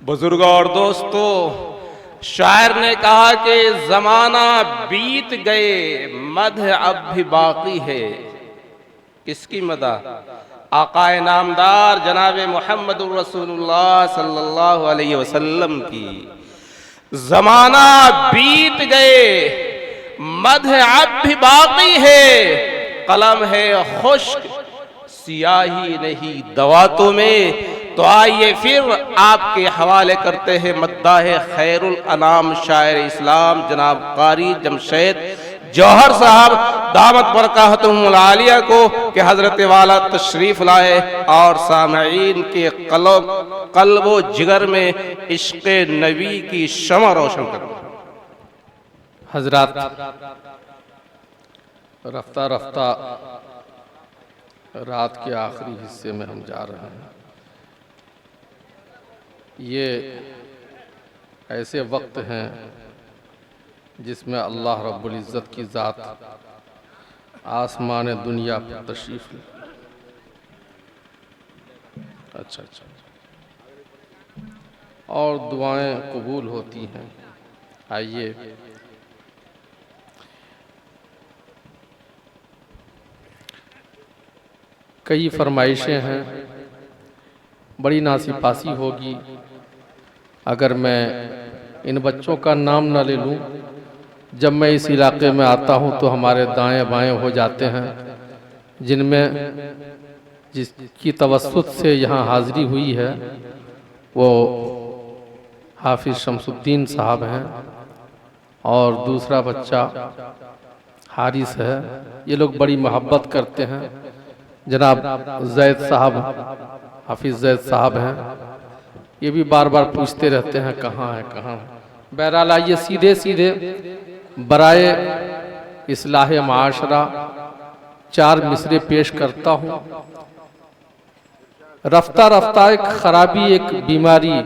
बुजुर्गों और दोस्तों, शायर ने कहा कि जमाना बीत गए मदह अब भी बाकी है। किसकी मदह? आकाए नामदार जनाब मुहम्मदुर रसूलुल्लाह सल्लल्लाहु अलैहि वसल्लम की। जमाना बीत गए मदह अब भी बाकी है, कलम है खुश्क सियाही नहीं दवातों में। तो आइए फिर आपके हवाले करते हैं मद्दाह खैरुल अनाम शायर इस्लाम जनाब कारी जमशेद जौहर साहब दामत बरकातहुमुल आलिया को कि हजरत वाला तशरीफ लाए और सामईन के कल्बो जिगर में इश्क़ नबी की शमा रोशन करें। हजरात, रफ्ता रफ्ता रात के आखिरी हिस्से में हम जा रहे हैं। ये ऐसे वक्त हैं जिसमें अल्लाह रब्बुल इज़्ज़त की ज़ात आसमान दुनिया पर तशरीफ़ ले। अच्छा, और दुआएं कबूल होती हैं। आइए कई फरमाइशें हैं, बड़ी नासिपासी होगी अगर मैं इन बच्चों का नाम न ले लूं। जब मैं इस इलाके में आता हूं तो हमारे दाएं बाएं हो जाते हैं, जिनमें जिसकी तवस्सुत से यहाँ हाज़िरी हुई है वो हाफिज़ शमसुद्दीन साहब हैं और दूसरा बच्चा हारिस है। ये लोग बड़ी मोहब्बत करते हैं। जनाब जैद साहब, हाफिज़ जैद साहब हैं, ये भी बार बार पूछते रहते हैं कहाँ है कहाँ है। बहरहाल आइए सीधे सीधे बराए इस्लाह माशरा 4 मिसरे पेश करता हूँ। रफ्ता रफ्ता एक खराबी, एक बीमारी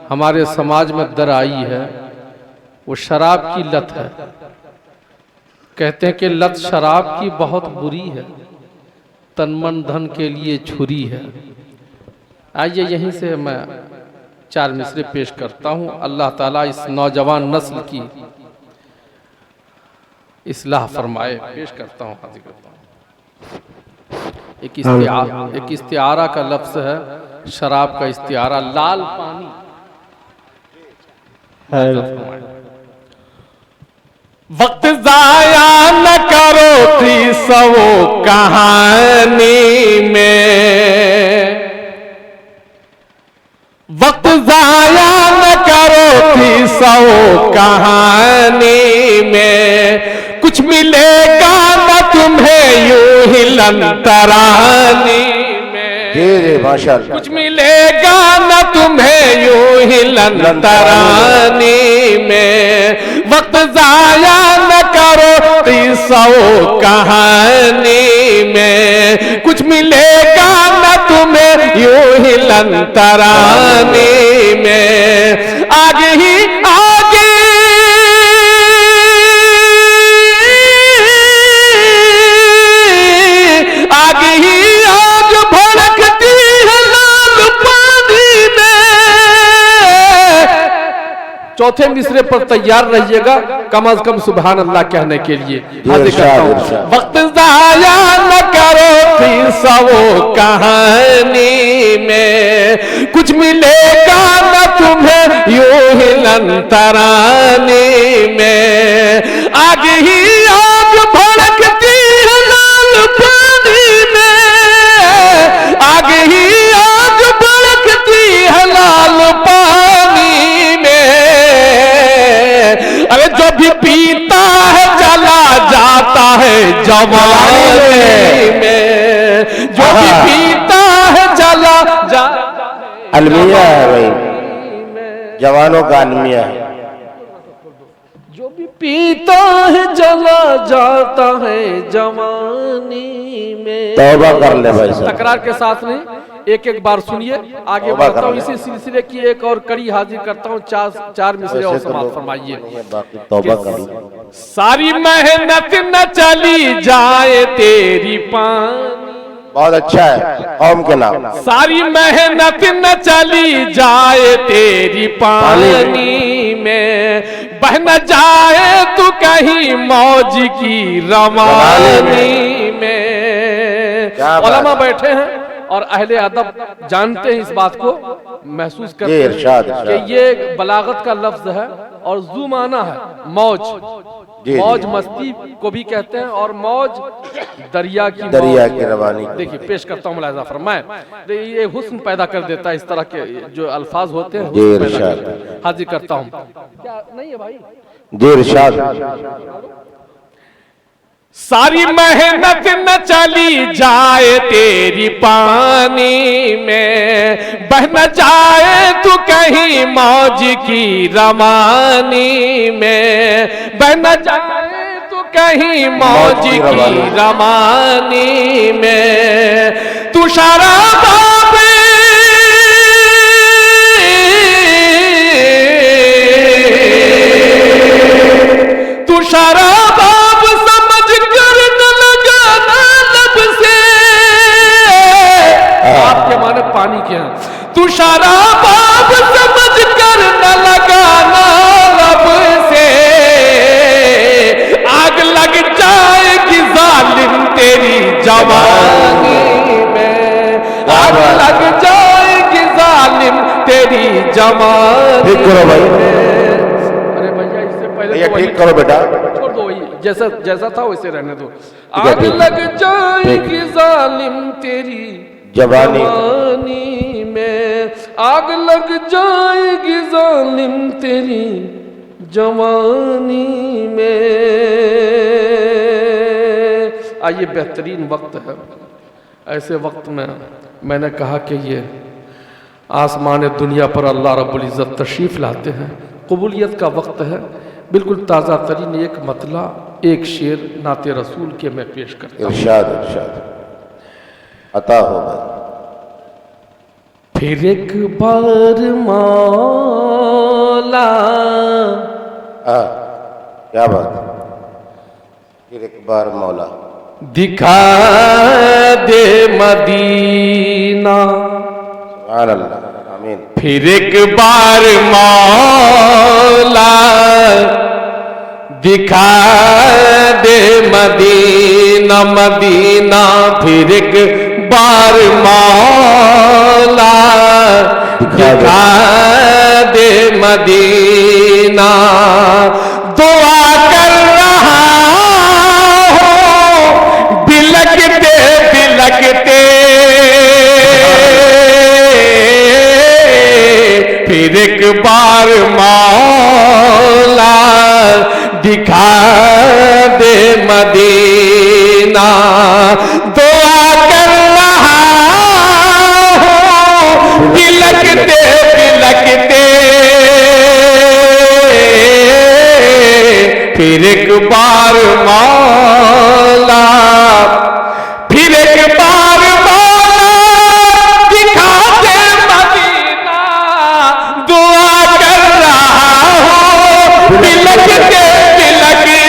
हमारे समाज में दर आई है, वो शराब की लत है। कहते हैं कि लत शराब की बहुत बुरी है, तन मन धन के लिए छुरी है। आइए यहीं से मैं 4 मिसरे पेश करता हूँ। अल्लाह ताला इस नौजवान नस्ल की इस्लाह फरमाए। पेश करता हूँ, हाजिर करता हूँ। एक इस्तिआरा का लफ्ज़ है, शराब का इस्तिआरा, लाल पानी। वक्त ज़ाया न करो थी सो कहानी में, वक्त ज़ाया न करो थी सो कहानी में। कुछ मिलेगा न तुम्हें यूं ही लंतरानी में, कुछ मिलेगा न तुम्हें यूं ही लंतरानी में। वक्त ज़ाया न करो सो कहानी में, कुछ मिलेगा न तुम्हें यूं ही लंतरानी में। आगे ही आगे आगे ही आग भड़कती है लाल पानी में। चौथे मिसरे पर तैयार रहिएगा, कम अज कम सुभान अल्लाह कहने के लिए। वक्त ज़ाया न करो थी सो कहानी में, कुछ मिलेगा न तुम्हें यूं ही लंतरानी में। आगे ही आग भड़कती है लाल पानी में, आगे ही आग भड़कती है लाल पानी में। अरे जो भी पीता है चला जाता है जवानी में, जो भी पीता है चला जाता है। अलमिया है भाई, जवानों का अलमिया है। जो भी पीता है चला जाता है जवानी में। तौबा कर ले भाई साहब। तकरार के साथ नहीं, एक एक बार सुनिए। आगे बढ़ता हूँ, इसी सिलसिले की एक और कड़ी हाजिर करता हूँ। 4 मिसरे और समाप्त फरमाइए। तौबा कर ले। सारी मेहनत न चली जाए तेरी पानी, बहुत अच्छा है, कौम के नाम। सारी मेहनत न चली जाए तेरी पानी में, बह न जाए तू कहीं मौज की रवानी में। उलमा बैठे हैं और अहले अदब जानते हैं इस बात को, महसूस करते हैं कि ये बलागत का लफ्ज है और जू माना है मौज। मौज मस्ती को भी कहते हैं और मौज दरिया की रवानी। देखिए पेश करता हूँ मुलाहिज़ा फरमाएं, ये हुस्न पैदा कर देता है इस तरह के जो अल्फाज होते हैं, हाजिर करता हूँ। क्या नहीं है भाई जी इरशाद। सारी मेहनत न चली जाए तेरी पानी में, बह न जाए तू कहीं मौज की रवानी में, बह न जाए तू कहीं मौज की रवानी में। तू शराब तू शराब आपके माने पानी के हैं। तू शराब समझ कर न लगाना लब से, आग लग जाएगी जालिम तेरी जवानी में, आग लग जाएगी जालिम तेरी जवानी। ठीक करो भाई। अरे भैया इससे पहले तो ठीक करो बेटा, छोड़ दो, वही जैसा था वैसे रहने दो। आग लग जाएगी जालिम तेरी जवानी में, आग लग जाएगी जालिम तेरी जवानी में। आइए बेहतरीन वक्त है, ऐसे वक्त में मैंने कहा कि ये आसमान दुनिया पर अल्लाह रब्बुल इज़्ज़त तशरीफ़ लाते हैं, कबूलियत का वक्त है। बिल्कुल ताज़ा तरीन एक मतला, एक शेर नाते रसूल के मैं पेश करता हूँ। इरशाद अता हो भाई। फिर एक बार मौला, क्या बात है, फिर एक बार मौला दिखा दे मदीना। सुभान अल्लाह, आमीन। फिर एक बार मौला दिखा दे मदीना, मदीना फिर एक बार मौला दिखा दे मदीना। दुआ कर रहा हो बिलकते बिलकते, फिर एक बार मौला दिखा दे मदीना। दुआ कर रहा हो बिलकते बिलकते, फिर एक बार मौला, फिर एक बार मौला दिखा दे मदीना। दुआ कर रहा हो बिलकते बिलकते,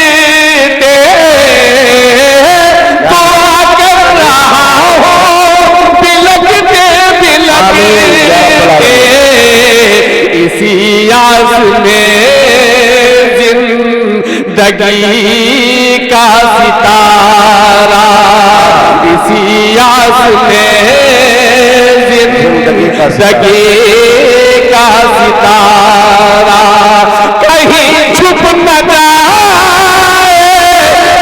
दुआ कर रहा हो बिलकते बिलकते, इसी आस में जिंदगी का सितारा, इसी आस में जिंदगी का सितारा कहीं छुप न जाए,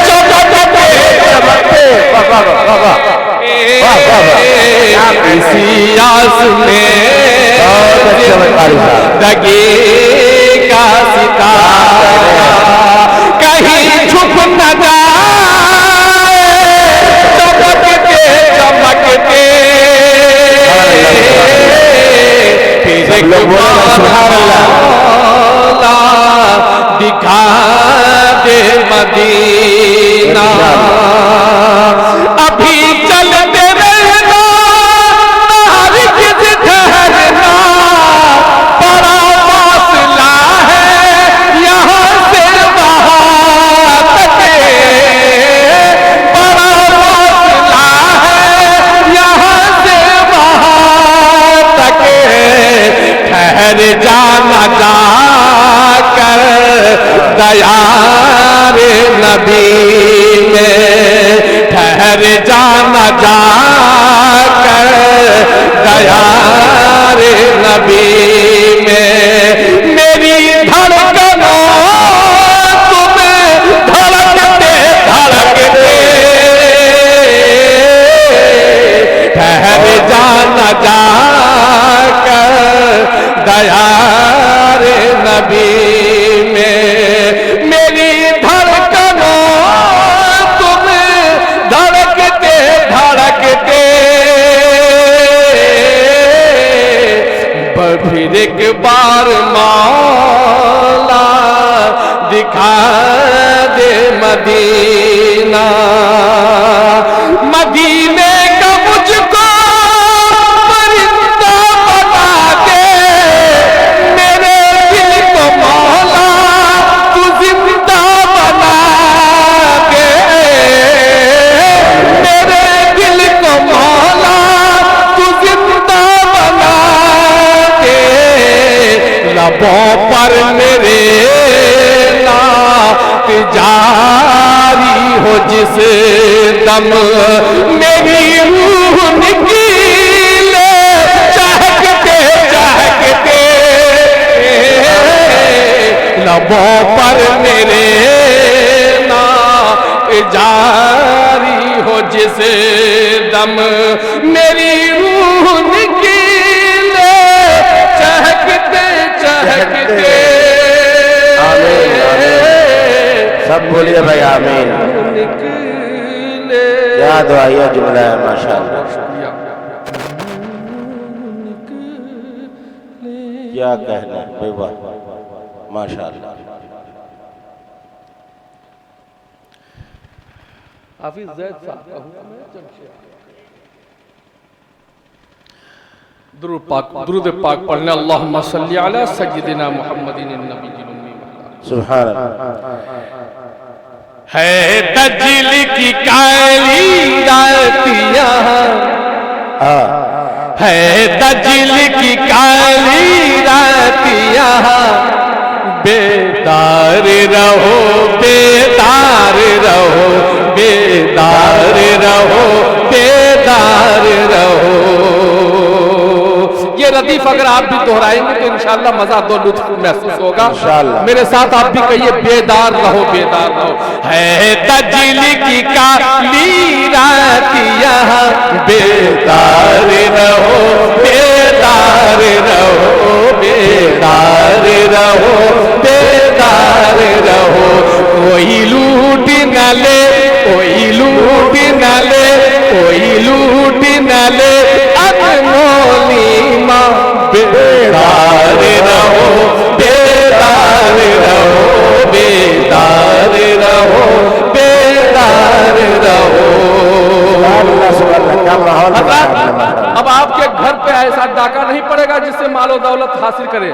चमकते इसी आस में जिंदगी का सितारा कहीं छुप न जाए, चमकते चमकते, फिर दिखा दे मदीना। अभी चलते रहना हरगिज़ ठहरना, बड़ा फासला है यहाँ से वहाँ तक, बड़ा फासला है नबी में ठहर जाना जाकर दयार नबी में मेरी धड़कनों तुम्हें धड़कते धड़कते ठहर जाना जाकर दयार नबी में मेरी धड़कनों तुम्हें धड़कते धड़कते फिर एक बार मौला दिखा दे मदीना मदीने का मुझको परिंदा बना दे मेरे दिल को मौला तू जिंदा बना दे मेरे दिल को मौला तू जिंदा बना दे लबों पर मेरे नात जारी हो जिस दम मेरी रूह निकले चहकते चहकते लबों पर मेरे नात जारी हो जिस दम मेरी रूह निकले चहकते चहकते सब बोलिए भाई आमीन। क्या दुआया जुमला है माशाअल्लाह, क्या कहना है भाई, वाह माशाअल्लाह। हाफिज ज़ैद साहब का हुक्म है जमशेद। दुरूद पाक पढ़ने अल्लाहुम्मा सल्ली अला सय्यिदिना मुहम्मदिन नबील उम्मी। सुभान अल्लाह। है दजिल की काली रातियां है दजिल की काली रातियां बेदार रहो बेदार रहो बेदार रहो बेदार रहो। ये रदीफ अगर आप भी दोहराएंगे तो इंशाअल्लाह मजा दो लुत्फ महसूस होगा। मेरे साथ आप भी कहिए बेदार रहो बेदार रहो। है दजिल की काली रातियां बेदार रहो बेदार रहो बेदार रहो बेदार रहो। कोई लूट न ले कोई लूट न ले कोई लूट न ले अनमोली माँ बेदार रहो बेदार रहो बेदार रहो बेदार रहो। अब आपके घर पे ऐसा डाका नहीं पड़ेगा जिससे मालो दौलत हासिल करे।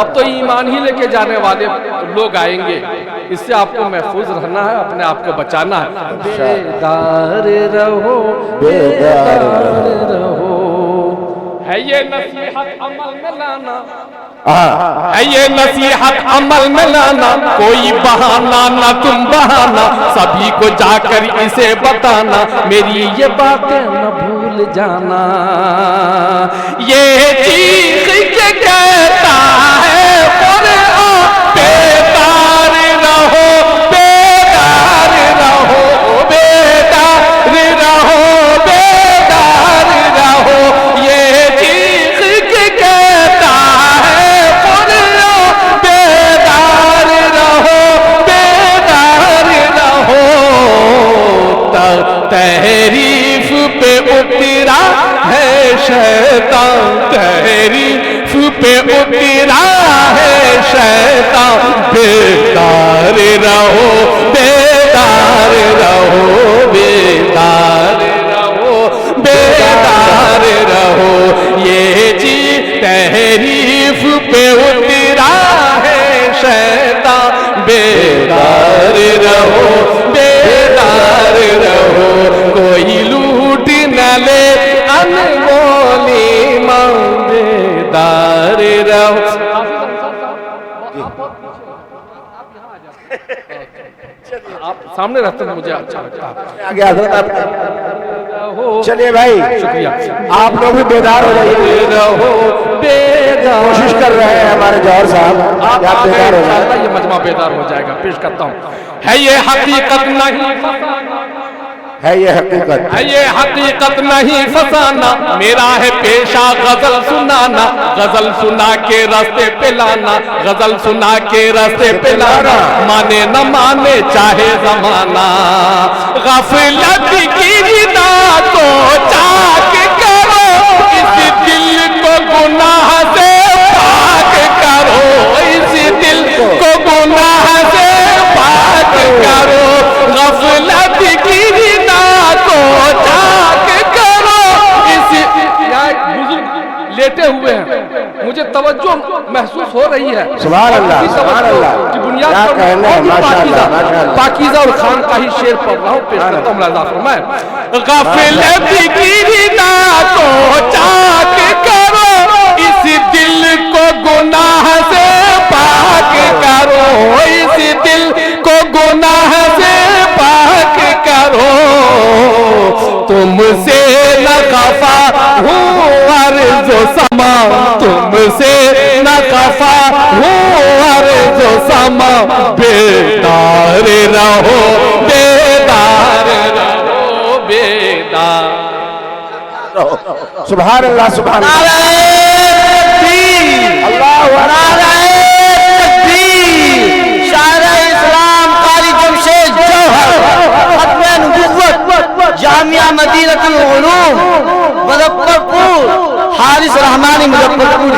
अब तो ईमान ही लेके जाने वाले लोग आएंगे, इससे आपको महफूज रहना है, अपने आप को बचाना है। बेदार रहो बेदार रहो। है ये नसीहत अमल में लाना है ये नसीहत अमल में लाना कोई बहाना ना तुम बहाना सभी को जाकर इसे बताना मेरी ये बातें न भूल जाना। ये चीख के कहता है बेदार रहो बेदार रहो बेदार रहो बेदार रहो। ये चीख के कहता है बेदार रहो बेदार रहो। तहरीफ पे उतरा है शैतान तहरीफ पे उतरा है शैतान बेदार रहो बेदार रहो बेदार रहो बेदार रहो। ये जी तहरीफ पे उतरा है शैतान बेदार रहो बेदार रहो। कोई लूट न ले अनमोली माँ बेदार रहो। आप सामने रहते हैं मुझे अच्छा लगता है। आगे हजरत आप चलिए भाई, शुक्रिया। आप लोग भी बेदार हो जाइए। कोशिश कर रहे हैं हमारे जौहर साहब, आप आप बेदार हो जाए। ये मजमा बेदार हो जाएगा। पेश करता हूँ। है ये हकीकत नहीं, है ये हकीकत, है ये हकीकत नहीं फसाना, मेरा है पेशा गजल सुनाना। गजल सुना के रास्ते पे लाना, गजल सुना के रास्ते पे लाना। माने न माने चाहे जमाना, गफलत की ना तो चाक करो, इस दिल को गुनाह से पाक करो, इस दिल को गुनाह से पाक करो। गफलत की लेटे हुए हैं, मुझे तवज्जो महसूस हो रही है। सुभान अल्लाह, सुभान अल्लाह की बुनियाद क्या पर कहना है, माशाअल्लाह, माशाअल्लाह। पाकीज़ा और खान का ही शेर पढ़ रहा हूँ। पेश करता हूँ मुलाज़ा फरमाएं। गफलत की ना को चाक करो, इस दिल को गुनाह से पाक करो, इस दिल को गुनाह से पाक करो। तुमसे न खफा हूँ अर्ज़ो समा, तुमसे न खफा हूँ अर्ज़ो समा। बेदार रहो, बेदार रहो, बेदार। सुभान अल्लाह, सुभान अल्लाह, जामिया मदीनतुल उलूम मुजफ्फरपुर, हारिस रहमानी मुजफ्फरपुर।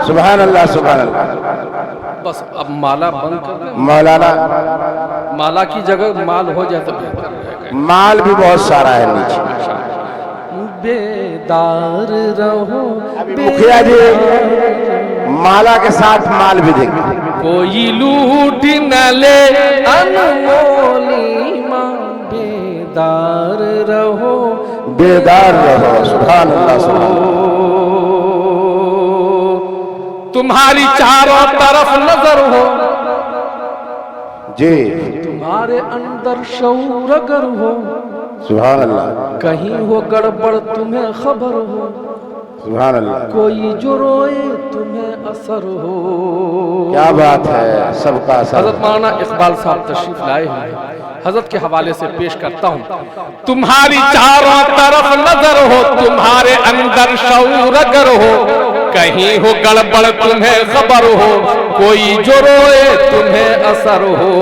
सुभान अल्लाह, सुभान अल्लाह। बस अब माला बंद कर दें। मौलाना, माला की जगह माल हो जाए तो बेहतर रहेगा। माल भी बहुत सारा है नीचे। बेदार रहो, मुखिया जी माला के साथ माल भी देंगे। कोई लूट न ले अनमोली मां, बेदार रहो, बेदार रहो। सुभान अल्लाह, सुभान अल्लाह। तुम्हारी चारों तरफ नजर हो जी, तुम्हारे अंदर शऊर अगर हो, सुभान अल्लाह, कहीं हो गड़बड़ तुम्हें खबर हो, सुभान अल्लाह। कोई जो रोए तुम्हें असर हो। क्या बात है, सबका असर। हजरत मौलाना इकबाल साहब तशरीफ लाए हैं, हजरत के हवाले से पेश करता हूँ। तुम्हारी चारों तरफ नजर हो, तुम्हारे अंदर शऊर अगर हो, कहीं हो गड़बड़ तुम्हें खबर हो, कोई जो रोए तुम्हें असर हो।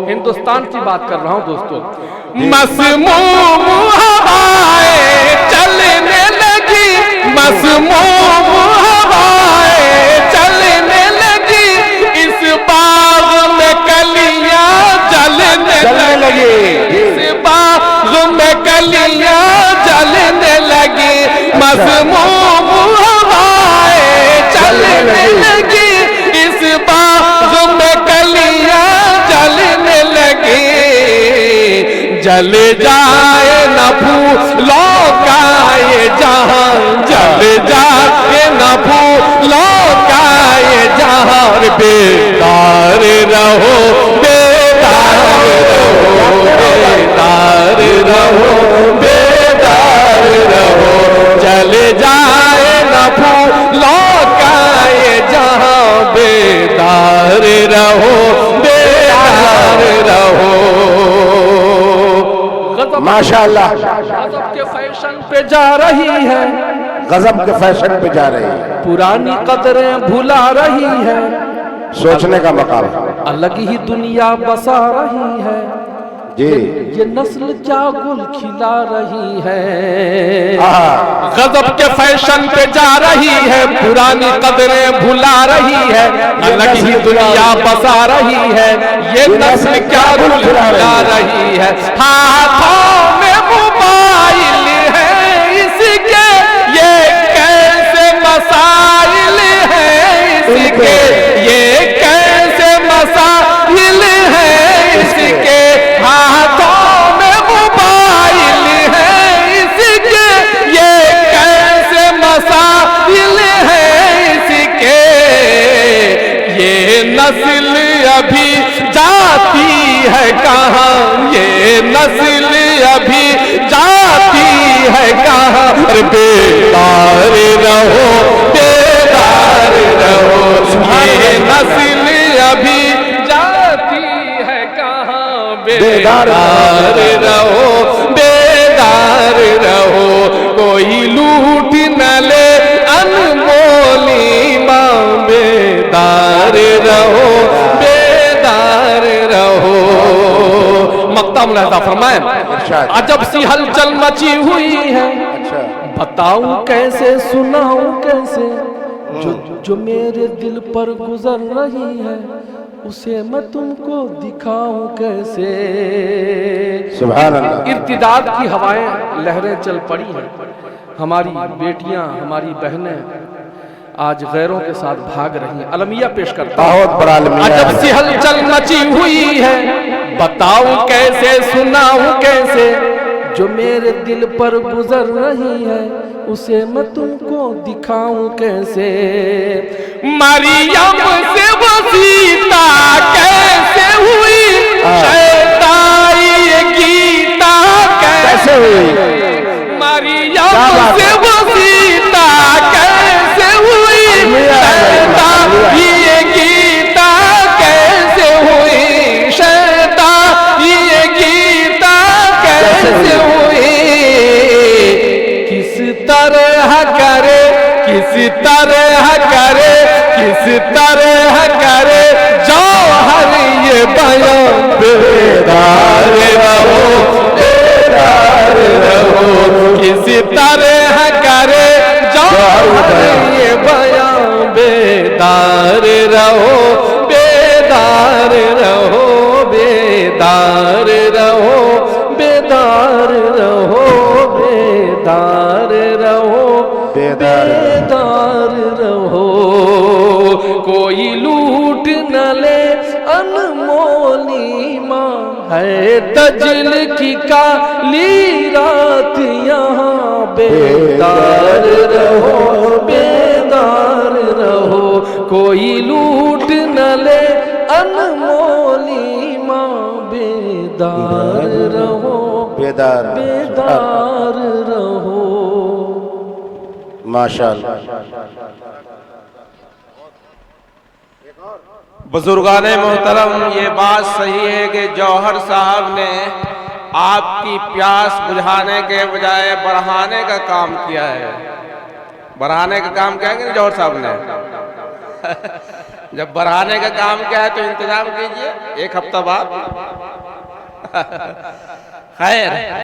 हिंदुस्तान की बात कर रहा हूँ दोस्तों। मसमूम हवाएं चलने लगी, मसमूम हवाएं चलने लगी, इस बाग में कलियां जलने लगी, इस बाग में कलियां जलने लगी। मसमूम हवाएं चलने लगी, इस बाग में कलियां जलने लगी। जल जाए न फूलों का ये जहां, जल जाए न फूलों का ये जहां। बेदार रहो, बेदार रहो, बेदार रहो, बेदार रहो। जल जाए न फूलों का ये जहां, बेदार रहो, बेदार रहो। माशाअल्लाह, गजब के फैशन पे जा रही है, गजब के फैशन पे जा रही है। पुरानी कदरें भुला रही है, सोचने का मकाम। अलग ही दुनिया बसा रही है जी, ये नस्ल क्या गुल खिला रही है। हाँ। गजब के फैशन पे जा रही है, पुरानी कदरें भुला रही है, अलग ही दुनिया बसा रही है। ये नस्ल क्या गुल खिला रही है। हाथों में मोबाइल है इसके, ये कैसे मसाइल है इसके, ये कैसे मसाइल है इसके। हाथों में मोबाइल है इसके, ये कैसे मसाइल है इसके। ये नस्ल अभी जा कहाँ, ये नस्ल अभी जाती है कहाँ। अरे बेदार रहो, बेदार रहो, ये नस्ल अभी जाती है कहाँ। बेदार रहो, बेदार रहो, कोई लूट न ले अनमोली माँ। बेदार रहो, बेदार रहो। मक्ता मुलाहिजा फरमाए, अजब सी हलचल मची हुई है, बताऊं कैसे, सुनाऊं कैसे, जो मेरे दिल पर गुजर रही है, उसे मैं तुमको दिखाऊं कैसे। सुभान अल्लाह। इर्तिदाद की हवाएं लहरें चल पड़ी हैं, हमारी बेटियां, हमारी बहनें आज गैरों के साथ भाग रही हैं। अलमिया पेश करता हूं। बहुत बड़ा अलमिया है। अजब सी हलचल मची हुई है, बताऊं कैसे, सुनाऊं कैसे, जो मेरे दिल पर गुजर रही है, उसे मैं तुमको दिखाऊं कैसे। मरियम से वसीता कैसे हुई, शैताई गीता कैसे हुई। मरियम से वसीता कैसे हुई, शैताई गीता कैसे हुई, शैताई गीता कैसे हुई। किस तरह करे, किस तरह करे, किस तरह करे जौहर ये बयां। बेदार रहो, बेदार रहो, किस तरह करे जौहर ये बयां। बेदार रहो, बेदार रहो, बेदार रहो, बेदार रहो, बेदार रहो, बेदार रहो, कोई लूट न ले अनमोली माँ। है तजल की काली रात यहाँ। बेदार रहो, बेदार रहो, कोई लूट न ले अनमोली माँ। बेदार रहो, बेदार बेदार रहो। माशाअल्लाह। बुजुर्गान मोहतरम, ये बात सही है कि जौहर साहब ने आपकी प्यास बुझाने के बजाय बढ़ाने का काम किया है। बढ़ाने का काम किया है कि जौहर साहब ने? जब बढ़ाने का काम किया है तो इंतजाम कीजिए, एक हफ्ता बाद। खैर,